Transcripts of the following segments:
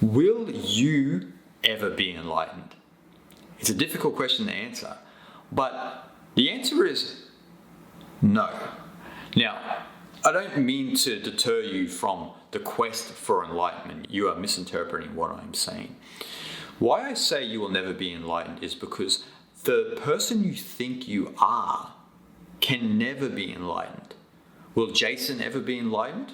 Will you ever be enlightened? It's a difficult question to answer, but the answer is no. Now, I don't mean to deter you from the quest for enlightenment. You are misinterpreting what I'm saying. Why I say you will never be enlightened is because the person you think you are can never be enlightened. Will Jason ever be enlightened?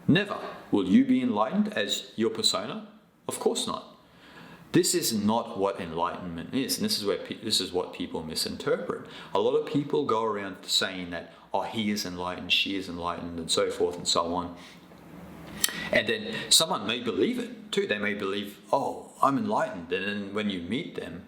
Never. Will you be enlightened as your persona? Of course not. This is not what enlightenment is, and this is what people misinterpret. A lot of people go around saying that, oh, he is enlightened, she is enlightened, and so forth and so on. And then someone may believe it too. They may believe, oh, I'm enlightened. And then when you meet them,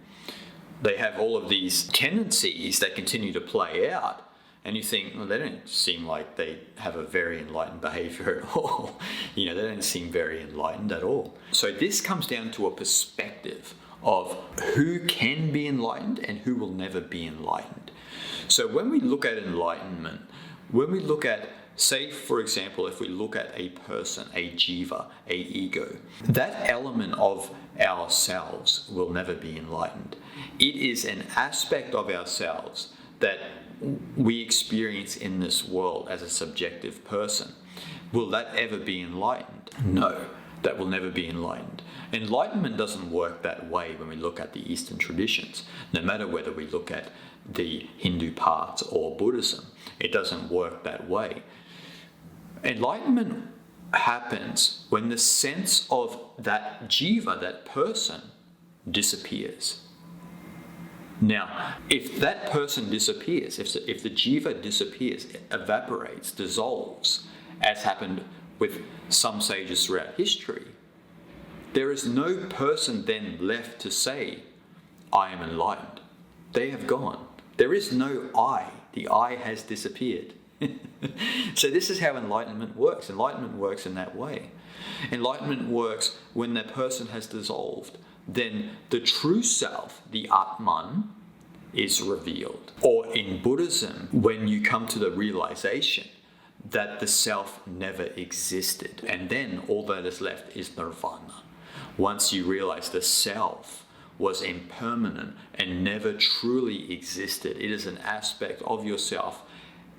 they have all of these tendencies that continue to play out. And you think, well, they don't seem like they have a very enlightened behavior at all. They don't seem very enlightened at all. So this comes down to a perspective of who can be enlightened and who will never be enlightened. So when we look at enlightenment, when we look at, say, for example, if we look at a person, a jiva, a ego, that element of ourselves will never be enlightened. It is an aspect of ourselves that we experience in this world as a subjective person. Will that ever be enlightened? No, that will never be enlightened. Enlightenment doesn't work that way when we look at the Eastern traditions, no matter whether we look at the Hindu paths or Buddhism. It doesn't work that way. Enlightenment happens when the sense of that jiva, that person, disappears. Now, if that person disappears, if the jiva disappears, evaporates, dissolves, as happened with some sages throughout history, there is no person then left to say, I am enlightened. They have gone. There is no I. The I has disappeared. So this is how enlightenment works. Enlightenment works in that way. Enlightenment works when that person has dissolved. Then the true self, the Atman, is revealed. Or in Buddhism, when you come to the realization that the self never existed, and then all that is left is nirvana. Once you realize the self was impermanent and never truly existed, it is an aspect of yourself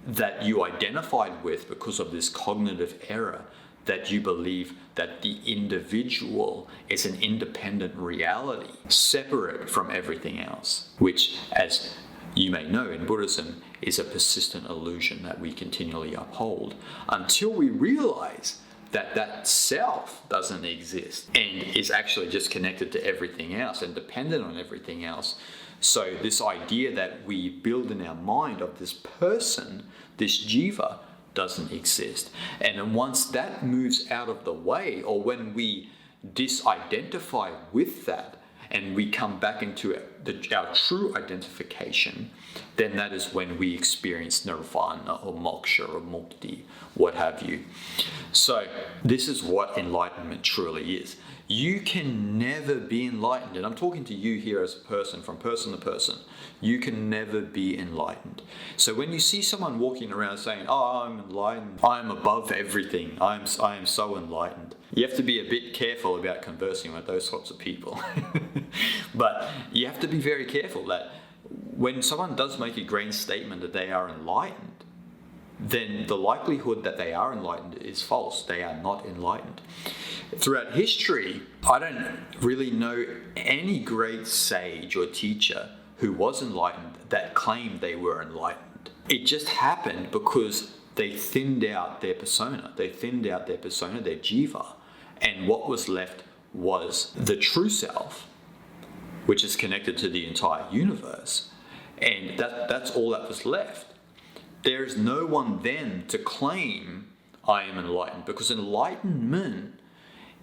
that you identified with because of this cognitive error, that you believe that the individual is an independent reality, separate from everything else, which, as you may know, in Buddhism is a persistent illusion that we continually uphold until we realize that that self doesn't exist and is actually just connected to everything else and dependent on everything else. So this idea that we build in our mind of this person, this jiva, doesn't exist. And then once that moves out of the way, or when we disidentify with that and we come back into our true identification, then that is when we experience nirvana or moksha or mukti, what have you. So this is what enlightenment truly is. You can never be enlightened, and I'm talking to you here as a person, from person to person. You can never be enlightened. So when you see someone walking around saying, oh, I'm enlightened, I'm above everything, I am so enlightened, you have to be a bit careful about conversing with those sorts of people. But you have to be very careful that when someone does make a grand statement that they are enlightened, then the likelihood that they are enlightened is false. They are not enlightened. Throughout history, I don't really know any great sage or teacher who was enlightened that claimed they were enlightened. It just happened because they thinned out their persona. They thinned out their persona, their jiva, and what was left was the true self, which is connected to the entire universe. And that's all that was left. There is no one then to claim I am enlightened, because enlightenment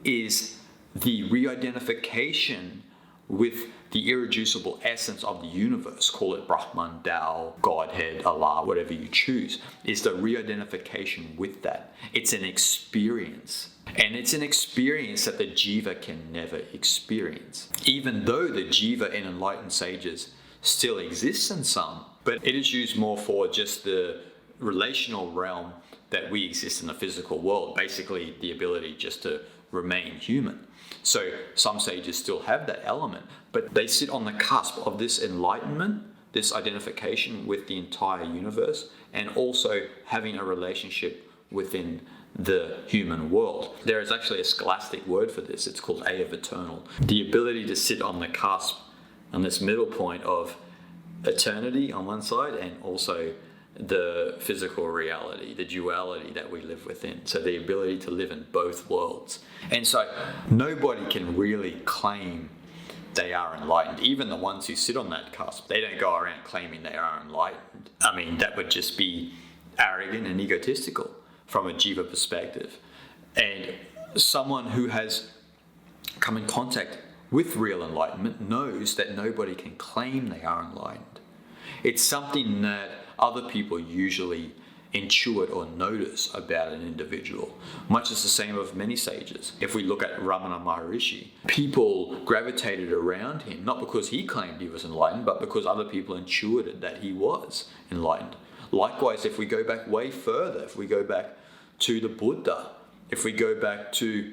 is the re-identification with the irreducible essence of the universe. Call it Brahman, Tao, Godhead, Allah, whatever you choose. It's the re-identification with that. It's an experience. And it's an experience that the jiva can never experience. Even though the jiva in enlightened sages still exists in some, but it is used more for just the relational realm that we exist in the physical world. Basically, the ability just to remain human. So some sages still have that element, but they sit on the cusp of this enlightenment, this identification with the entire universe, and also having a relationship within the human world. There is actually a scholastic word for this. It's called A of Eternal. The ability to sit on the cusp, on this middle point of eternity on one side, and also the physical reality, the duality that we live within. So the ability to live in both worlds. And so nobody can really claim they are enlightened. Even the ones who sit on that cusp, they don't go around claiming they are enlightened. I mean, that would just be arrogant and egotistical from a jiva perspective. And someone who has come in contact with real enlightenment knows that nobody can claim they are enlightened. It's something that other people usually intuit or notice about an individual, much as the same of many sages. If we look at Ramana Maharishi, people gravitated around him, not because he claimed he was enlightened, but because other people intuited that he was enlightened. Likewise, if we go back way further, if we go back to the Buddha, if we go back to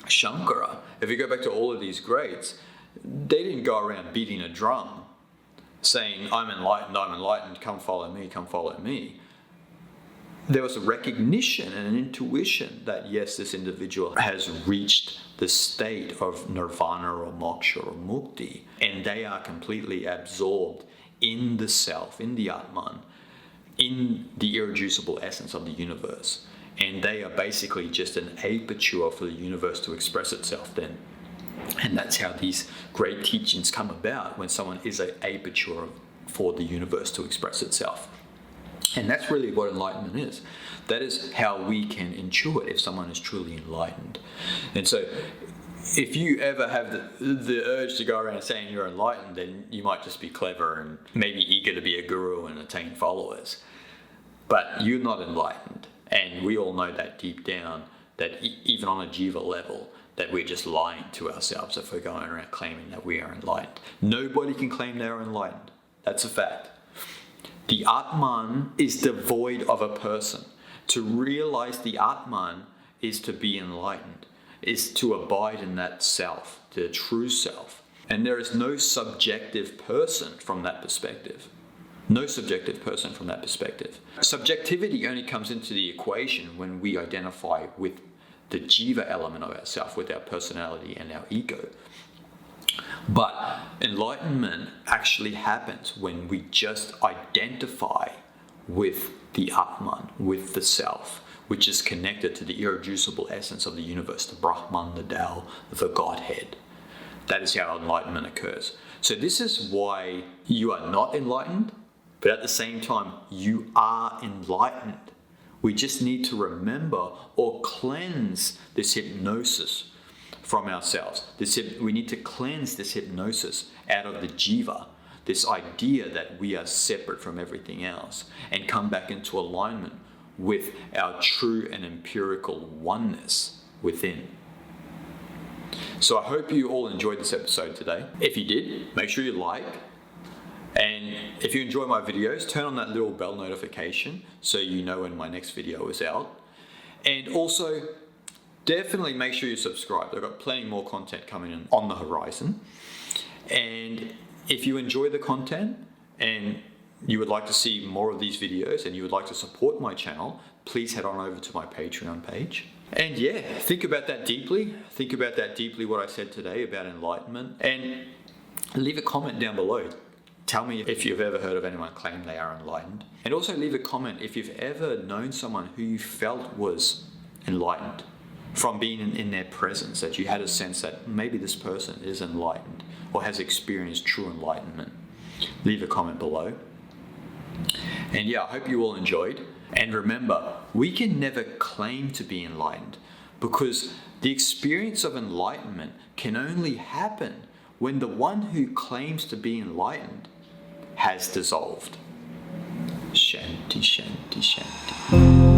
Shankara, if we go back to all of these greats, they didn't go around beating a drum saying, I'm enlightened, come follow me, come follow me. There was a recognition and an intuition that yes, this individual has reached the state of nirvana or moksha or mukti, and they are completely absorbed in the self, in the Atman, in the irreducible essence of the universe. And they are basically just an aperture for the universe to express itself then. And that's how these great teachings come about, when someone is an aperture for the universe to express itself. And that's really what enlightenment is. That is how we can intuit if someone is truly enlightened. And so if you ever have the urge to go around saying you're enlightened, then you might just be clever and maybe eager to be a guru and attain followers. But you're not enlightened. And we all know that deep down, that even on a jiva level, that we're just lying to ourselves if we're going around claiming that we are enlightened. Nobody can claim they're enlightened. That's a fact. The Atman is devoid of a person. To realize the Atman is to be enlightened, is to abide in that self, the true self. And there is no subjective person from that perspective. No subjective person from that perspective. Subjectivity only comes into the equation when we identify with the jiva element of ourself, with our personality and our ego. But enlightenment actually happens when we just identify with the Atman, with the self, which is connected to the irreducible essence of the universe, the Brahman, the Tao, the Godhead. That is how enlightenment occurs. So this is why you are not enlightened, but at the same time, you are enlightened. We just need to remember or cleanse this hypnosis from ourselves. We need to cleanse this hypnosis out of the jiva, this idea that we are separate from everything else, and come back into alignment with our true and empirical oneness within. So I hope you all enjoyed this episode today. If you did, make sure you like. And if you enjoy my videos, turn on that little bell notification so you know when my next video is out. And also, definitely make sure you subscribe. I've got plenty more content coming in on the horizon. And if you enjoy the content and you would like to see more of these videos and you would like to support my channel, please head on over to my Patreon page. And yeah, think about that deeply. Think about that deeply, what I said today about enlightenment. And leave a comment down below. Tell me if you've ever heard of anyone claim they are enlightened. And also leave a comment if you've ever known someone who you felt was enlightened from being in their presence, that you had a sense that maybe this person is enlightened or has experienced true enlightenment. Leave a comment below. And yeah, I hope you all enjoyed. And remember, we can never claim to be enlightened, because the experience of enlightenment can only happen when the one who claims to be enlightened has dissolved. Shanti, shanti, shanti.